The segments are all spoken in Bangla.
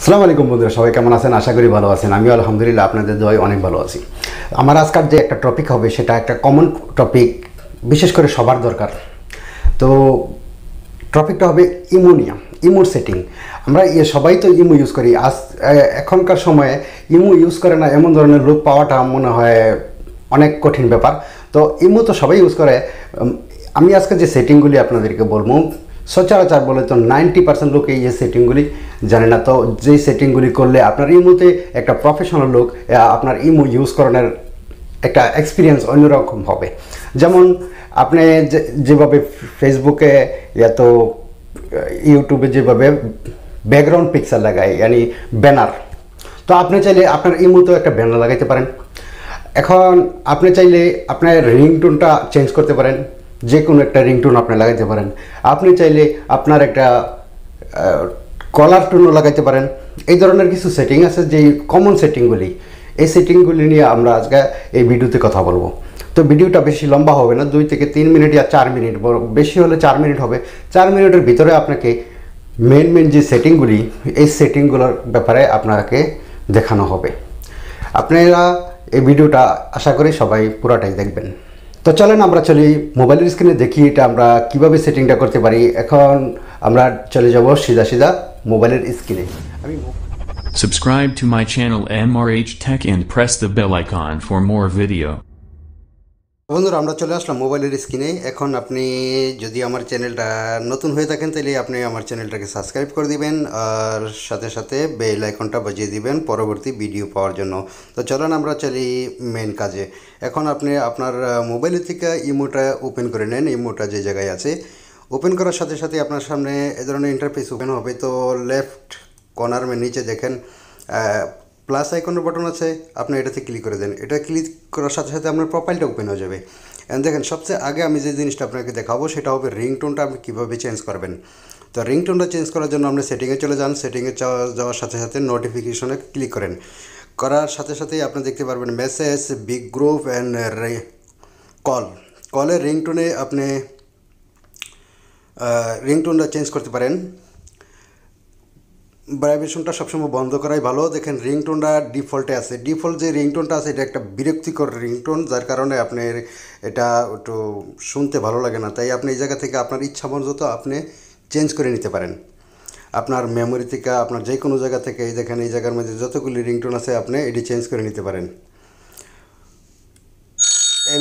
আসসালামু আলাইকুম বন্ধুরা, সবাই কেমন আছেন? আশা করি ভালো আছেন। আমিও আলহামদুলিল্লাহ আপনাদের দোয়ায় অনেক ভালো আছি। আমার আজকের যে একটা টপিক হবে সেটা একটা কমন টপিক, বিশেষ করে সবার দরকার। তো টপিকটা হবে ইমোনিয়া, ইমোর সেটিং। আমরা সবাই তো ইমো ইউজ করি। এখনকার সময়ে ইমো ইউজ করে না এমন ধরনের লোক পাওয়াটা মনে হয় অনেক কঠিন ব্যাপার। তো ইমো তো সবাই ইউজ করে। আমি আজকে যে সেটিংগুলি আপনাদেরকে বলবো, সচরাচর বলে তো 90% লোক এই সেটিংগুলি জানে না। তো যেই সেটিংগুলি করলে আপনার ইমোতে একটা প্রফেশনাল লোক আপনার ইমো ইউজ করানোর একটা এক্সপিরিয়েন্স অন্যরকম হবে। যেমন আপনি যেভাবে ফেসবুকে এত ইউটিউবে যেভাবে ব্যাকগ্রাউন্ড পিকচার লাগায়, মানে ব্যানার, তো আপনি চাইলে আপনার ইমোতেও একটা ব্যানার লাগাইতে পারেন। এখন আপনি চাইলে আপনার রিংটোনটা চেঞ্জ করতে পারেন, যে কোনো একটা রিংটোন আপনি লাগাইতে পারেন। আপনি চাইলে আপনার একটা কলার টোনও লাগাইতে পারেন। এই ধরনের কিছু সেটিং আছে, যেই কমন সেটিংগুলি, এই সেটিংগুলি নিয়ে আমরা আজকে এই ভিডিওতে কথা বলবো। তো ভিডিওটা বেশি লম্বা হবে না, 2 থেকে 3 মিনিট বা 4 মিনিট, বেশি হলে 4 মিনিট হবে। 4 মিনিটের ভিতরে আপনাকে মেন যে সেটিংগুলি, এই সেটিংগুলোর ব্যাপারে আপনাকে দেখানো হবে। আপনারা এই ভিডিওটা আশা করি সবাই পুরাটাই দেখবেন। তো চলেন আমরা চলি মোবাইলের স্ক্রিনে দেখি এটা আমরা কিভাবে সেটিংটা করতে পারি। এখন আমরা চলে যাব সিধা মোবাইলের স্ক্রিনে। Subscribe to my channel MRH Tech and press the bell icon for more video. বন্ধুরা, আমরা চলে আসলাম মোবাইলের স্ক্রিনে। এখন আপনি যদি আমার চ্যানেলটা নতুন হয়ে থাকেন তাহলে আপনি আমার চ্যানেলটাকে সাবস্ক্রাইব করে দিবেন, আর সাথে বেল আইকনটা বাজিয়ে দিবেন পরবর্তী ভিডিও পাওয়ার জন্য। তো চলেন আমরা চলি মেন কাজে। এখন আপনি আপনার মোবাইলের থেকে ইমোটা ওপেন করে নেন। ইমোটা যে জায়গায় আছে, ওপেন করার সাথে আপনার সামনে এ ধরনের ইন্টারফেস ওপেন হবে। তো লেফট কর্নার নিচে দেখেন প্লাস আইকনের বাটন আছে, আপনি এটাতে ক্লিক করে দেন। এটা ক্লিক করার সাথে আপনার প্রোফাইলটা ওপেন হয়ে যাবে। দেখেন সবচেয়ে আগে আমি যে জিনিসটা আপনাকে দেখাবো সেটা হবে রিংটোনটা আপনি কীভাবে চেঞ্জ করবেন। তো রিংটোনটা চেঞ্জ করার জন্য আপনি সেটিংয়ে চলে যান। সেটিংয়ে যাওয়ার সাথে নোটিফিকেশনে ক্লিক করেন। করার সাথেই আপনি দেখতে পারবেন মেসেজ, বিগ গ্রুপ অ্যান্ড কলের রিংটোনে আপনি রিংটোনটা চেঞ্জ করতে পারেন। ভাইব্রেশনটা সবসময় বন্ধ করাই ভালো। দেখেন রিংটোনটা ডিফল্টে আছে। ডিফল্ট যে রিংটোনটা আছে এটা একটা বিরক্তিকর রিংটোন, যার কারণে আপনার এটা একটু শুনতে ভালো লাগে না। তাই আপনি এই জায়গা থেকে আপনার ইচ্ছা মতো আপনি চেঞ্জ করে নিতে পারেন। আপনার মেমোরি থেকে আপনার যে কোনো জায়গা থেকে এই দেখেন এই জায়গার মধ্যে যতগুলি রিংটোন আছে আপনি এটি চেঞ্জ করে নিতে পারেন।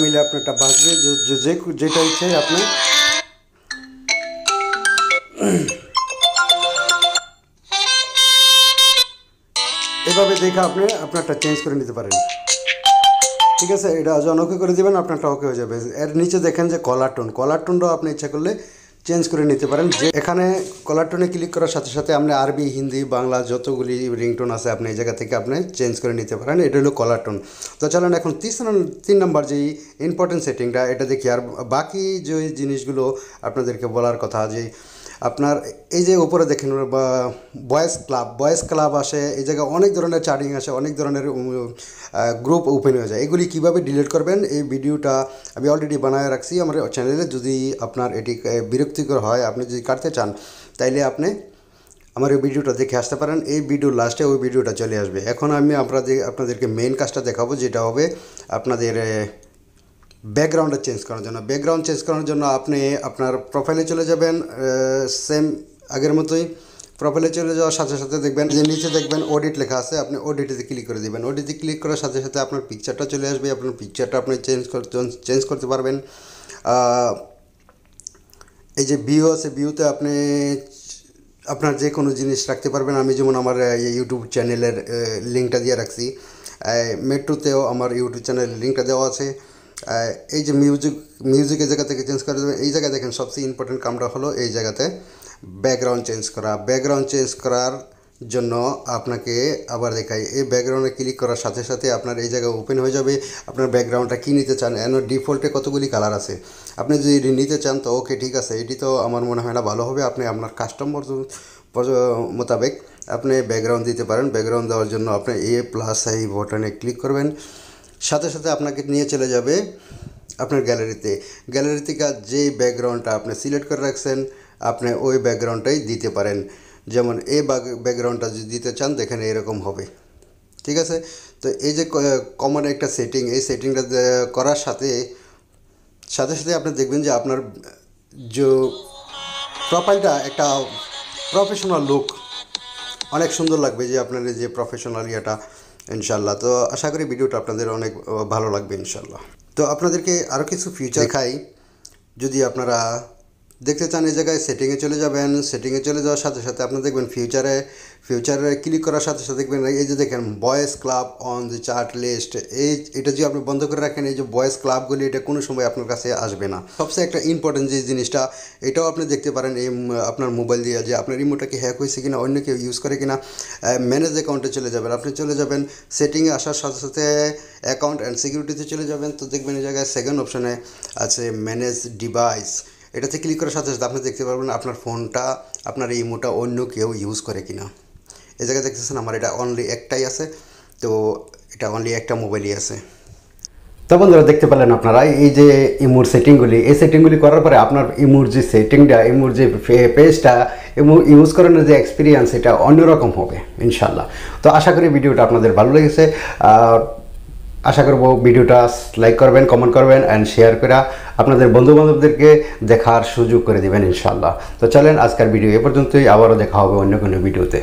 মিলে আপনি একটা বাজবে যেটা ইচ্ছে আপনি এভাবে দেখে আপনি আপনারটা চেঞ্জ করে নিতে পারেন। ঠিক আছে, এটা যখন ওকে করে দেবেন আপনারটা ওকে হয়ে যাবে। এর নিচে দেখেন যে কলার টোনটাও আপনি ইচ্ছা করলে চেঞ্জ করে নিতে পারেন। যে এখানে কলার টোনে ক্লিক করার সাথে আপনি আরবি, হিন্দি, বাংলা যতগুলি রিংটোন আছে আপনি এই জায়গা থেকে আপনি চেঞ্জ করে নিতে পারেন। এটা হলো কলার টোন। তো চলেন এখন 3 নম্বর যেই ইম্পর্টেন্ট সেটিংটা এটা দেখি। আর বাকি যে আপনাদেরকে বলার কথা, যে আপনার এই যে উপরে দেখেন ভয়েস ক্লাব আসে, এই জায়গায় অনেক ধরনের চ্যাটিং আসে, অনেক ধরনের গ্রুপ ওপেন হয়ে যায়। এগুলি কিভাবে ডিলিট করবেন এই ভিডিওটা আমি অলরেডি বানায় রাখছি আমার চ্যানেলে। যদি আপনার এটি বিরক্তিকর হয়, আপনি যদি কাটতে চান, তাইলে আপনি আমার এই ভিডিওটা দেখে আসতে পারেন। এই ভিডিওর লাস্টে ওই ভিডিওটা চলে আসবে। এখন আমি আপনাদেরকে মেন কাজটা দেখাবো, যেটা হবে আপনাদের ব্যাকগ্রাউন্ডটা চেঞ্জ করার জন্য। ব্যাকগ্রাউন্ড চেঞ্জ করার জন্য আপনি আপনার প্রোফাইলে চলে যাবেন। সেম আগের মতোই প্রোফাইলে চলে যাওয়ার সাথে দেখবেন যে নিচে দেখবেন অডিট লেখা আছে, আপনি অডিটিতে ক্লিক করে দেবেন। অডিটে ক্লিক করার সাথে আপনার পিকচারটা চলে আসবে। আপনার পিকচারটা আপনি চেঞ্জ করতে পারবেন। এই যে ভিউ আছে, ভিউতে আপনি আপনার যে কোনো জিনিস রাখতে পারবেন। আমি যেমন আমার ইউটিউব চ্যানেলের লিঙ্কটা দিয়ে রাখছি, মেট্রোতেও আমার ইউটিউব চ্যানেলের লিঙ্কটা দেওয়া আছে। এই যে মিউজিকের জায়গা থেকে চেঞ্জ করে দেবেন। এই জায়গায় দেখেন সবচেয়ে ইম্পর্টেন্ট কামটা হলো এই জায়গাতে ব্যাকগ্রাউন্ড চেঞ্জ করা। ব্যাকগ্রাউন্ড চেঞ্জ করার জন্য আপনাকে আবার দেখাই, এই ব্যাকগ্রাউন্ডে ক্লিক করার সাথে আপনার এই জায়গায় ওপেন হয়ে যাবে আপনার ব্যাকগ্রাউন্ডটা কী নিতে চান। এন ডিফল্টে কতগুলি কালার আছে, আপনি যদি এটি নিতে চান তো ওকে, ঠিক আছে, এটি তো আমার মনে হয় না ভালো হবে। আপনি আপনার কাস্টমার মোতাবেক আপনি ব্যাকগ্রাউন্ড দিতে পারেন। ব্যাকগ্রাউন্ড দেওয়ার জন্য আপনি এই বাটনে ক্লিক করবেন। সাথে আপনাকে নিয়ে চলে যাবে আপনার গ্যালারি থেকে যে ব্যাকগ্রাউন্ডটা আপনি সিলেক্ট করে রাখছেন আপনি ওই ব্যাকগ্রাউন্ডটাই দিতে পারেন। যেমন এই ব্যাকগ্রাউন্ডটা যদি দিতে চান দেখেন এরকম হবে, ঠিক আছে। তো এই যে কমন একটা সেটিং, এই সেটিংটা করার সাথে সাথে সাথে আপনি দেখবেন যে আপনার যে প্রোফাইলটা একটা প্রফেশনাল লুক, অনেক সুন্দর লাগবে যে আপনার যে প্রফেশনাল ইয়েটা ইনশাল্লাহ। তো আশা করি ভিডিওটা আপনাদের অনেক ভালো লাগবে ইনশাল্লাহ। তো আপনাদেরকে আরও কিছু ফিচার দেখাই, যদি আপনারা দেখতে চান এই জায়গায় সেটিংয়ে চলে যাবেন। সেটিংয়ে চলে যাওয়ার সাথে সাথে আপনি দেখবেন ফিউচারে ক্লিক করার সাথে সাথে দেখবেন এই যে দেখেন boys club on the chart list, এটা যদি আপনি বন্ধ করে রাখেন এই যে বয়েজ ক্লাবগুলি এটা কোনো সময় আপনার কাছে আসবে না। সবচেয়ে একটা ইম্পর্টেন্ট যে জিনিসটা এটাও আপনি দেখতে পারেন এই আপনার মোবাইল দিয়ে যে আপনার রিমোটটা কি হ্যাক হয়েছে কিনা, অন্য কেউ ইউজ করে কিনা। ম্যানেজ অ্যাকাউন্টে চলে যাবেন, আপনি চলে যাবেন সেটিংয়ে আসার সাথে সাথে অ্যাকাউন্ট অ্যান্ড সিকিউরিটিতে চলে যাবেন। তো দেখবেন এই জায়গায় সেকেন্ড অপশানে আছে ম্যানেজ ডিভাইস, এটাতে ক্লিক করার সাথে সাথে আপনি দেখতে পারবেন আপনার ফোনটা, আপনার এই ইমোটা অন্য কেউ ইউজ করে কিনা। এই জায়গায় দেখতেছেন আমার এটা অনলি একটাই আছে, তো এটা অনলি একটা মোবাইলই আছে। তো বন্ধুরা দেখতে পেলেন আপনারা এই যে ইমোর সেটিংগুলি, এই সেটিংগুলি করার পরে আপনার ইমোর যে সেটিংটা, ইমোর যে পেজটা ইউজ করানোর যে এক্সপিরিয়েন্স এটা অন্যরকম হবে ইনশাল্লাহ। তো আশা করি ভিডিওটা আপনাদের ভালো লেগেছে। আশা করব ভিডিওটা লাইক করবেন, কমেন্ট করবেন অ্যান্ড শেয়ার করে আপনাদের বন্ধুবান্ধবদেরকে দেখার সুযোগ করে দেবেন ইনশাল্লাহ। তো চলেন আজকের ভিডিও এ পর্যন্তই, আবারও দেখা হবে অন্য কোনো ভিডিওতে।